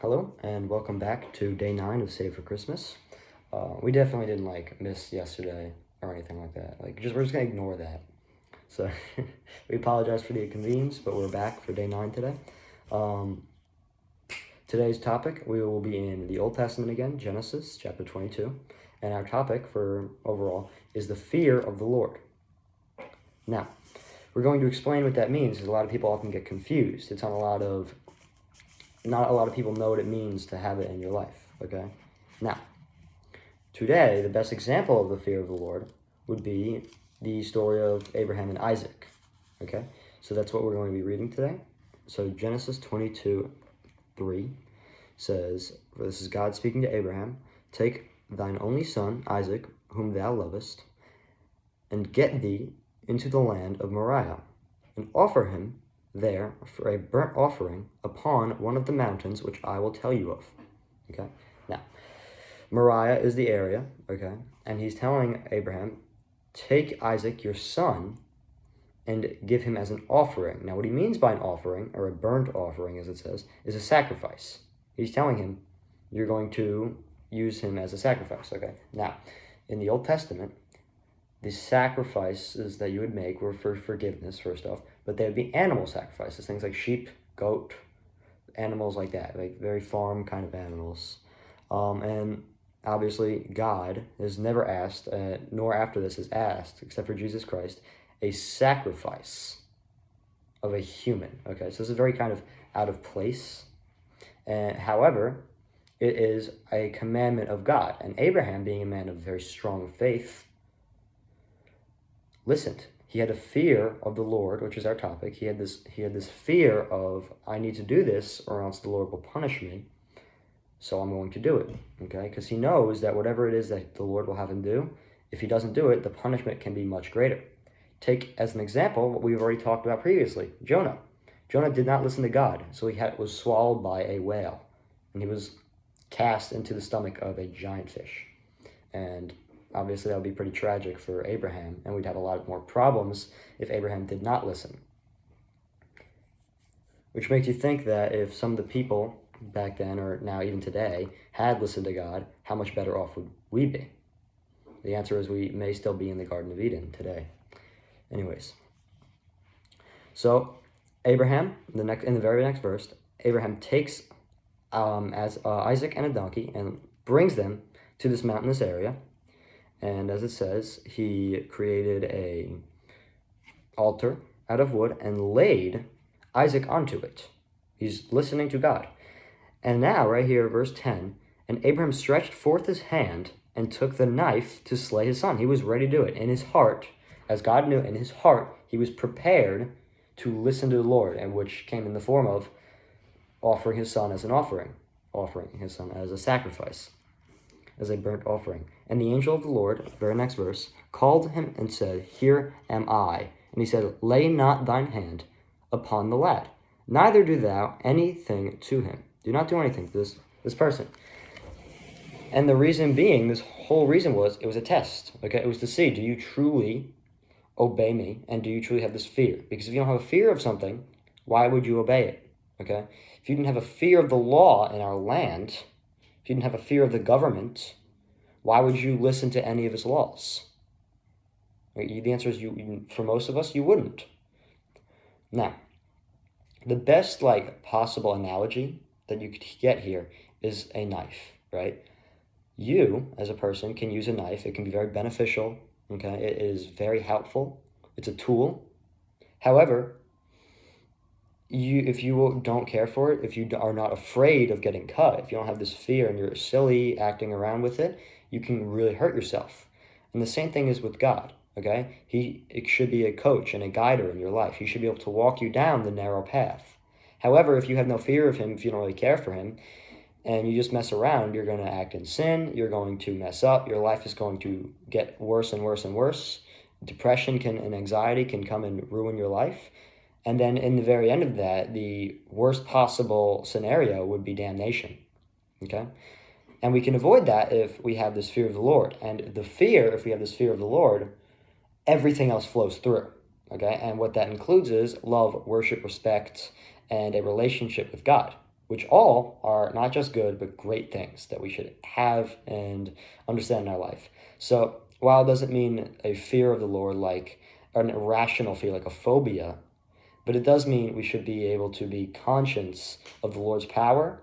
Hello, and welcome back to day 9 of Save for Christmas. We definitely didn't miss yesterday or anything like that. We're just gonna ignore that. So we apologize for the inconvenience, but we're back for day 9 today. Today's topic, we will be in the Old Testament again, Genesis chapter 22, and our topic for overall is the fear of the Lord. Now, we're going to explain what that means, because a lot of people often get confused. Not a lot of people know what it means to have it in your life, okay? Now, today, the best example of the fear of the Lord would be the story of Abraham and Isaac, okay? So that's what we're going to be reading today. So Genesis 22:3 says, for this is God speaking to Abraham, "Take thine only son, Isaac, whom thou lovest, and get thee into the land of Moriah, and offer him there for a burnt offering upon one of the mountains which I will tell you of." Okay? Now, Moriah is the area, okay? And he's telling Abraham, take Isaac, your son, and give him as an offering. Now, what he means by an offering, or a burnt offering, as it says, is a sacrifice. He's telling him, you're going to use him as a sacrifice, okay? Now, in the Old Testament, the sacrifices that you would make were for forgiveness, first off, but they would be animal sacrifices, things like sheep, goat, animals like that, like very farm kind of animals. And obviously, God has never asked, nor after this has asked, except for Jesus Christ, a sacrifice of a human. Okay, so this is very kind of out of place. However, it is a commandment of God. And Abraham, being a man of very strong faith, listened. He had a fear of the Lord, which is our topic. He had this fear of, I need to do this or else the Lord will punish me. So I'm going to do it, okay? Because he knows that whatever it is that the Lord will have him do, if he doesn't do it, the punishment can be much greater. Take as an example what we've already talked about previously, Jonah. Jonah did not listen to God, so he was swallowed by a whale, and he was cast into the stomach of a giant fish. And obviously that would be pretty tragic for Abraham, and we'd have a lot more problems if Abraham did not listen. Which makes you think that if some of the people back then, or now even today, had listened to God, how much better off would we be? The answer is we may still be in the Garden of Eden today. Anyways, so Abraham, in the very next verse, Abraham takes Isaac and a donkey and brings them to this mountainous area. And as it says, he created a altar out of wood and laid Isaac onto it. He's listening to God. And now, right here, verse 10, and Abraham stretched forth his hand and took the knife to slay his son. He was ready to do it. In his heart, as God knew, in his heart, he was prepared to listen to the Lord, and which came in the form of offering his son as an offering his son as a sacrifice, as a burnt offering. And the angel of the Lord, very next verse, called him and said, "Here am I." And he said, "Lay not thine hand upon the lad, neither do thou anything to him." Do not do anything to this person. And the reason being, this whole reason was, it was a test. Okay, it was to see, do you truly obey me, and do you truly have this fear? Because if you don't have a fear of something, why would you obey it? Okay, if you didn't have a fear of the law in our land, if you didn't have a fear of the government, why would you listen to any of his laws? The answer is, for most of us, you wouldn't. Now, the best possible analogy that you could get here is a knife, right? You, as a person, can use a knife. It can be very beneficial, okay? It is very helpful. It's a tool. However, if you don't care for it, if you are not afraid of getting cut, if you don't have this fear and you're silly acting around with it, you can really hurt yourself. And the same thing is with God, okay? It should be a coach and a guider in your life. He should be able to walk you down the narrow path. However, if you have no fear of him, if you don't really care for him, and you just mess around, you're going to act in sin, you're going to mess up, your life is going to get worse and worse and worse. Depression and anxiety can come and ruin your life. And then in the very end of that, the worst possible scenario would be damnation, okay? And we can avoid that if we have this fear of the Lord. And if we have this fear of the Lord, everything else flows through, okay? And what that includes is love, worship, respect, and a relationship with God. which all are not just good, but great things that we should have and understand in our life. So while it doesn't mean a fear of the Lord like an irrational fear, like a phobia, but it does mean we should be able to be conscious of the Lord's power,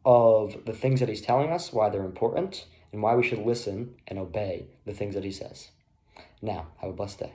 of the things that he's telling us, why they're important, and why we should listen and obey the things that he says. Now, have a blessed day.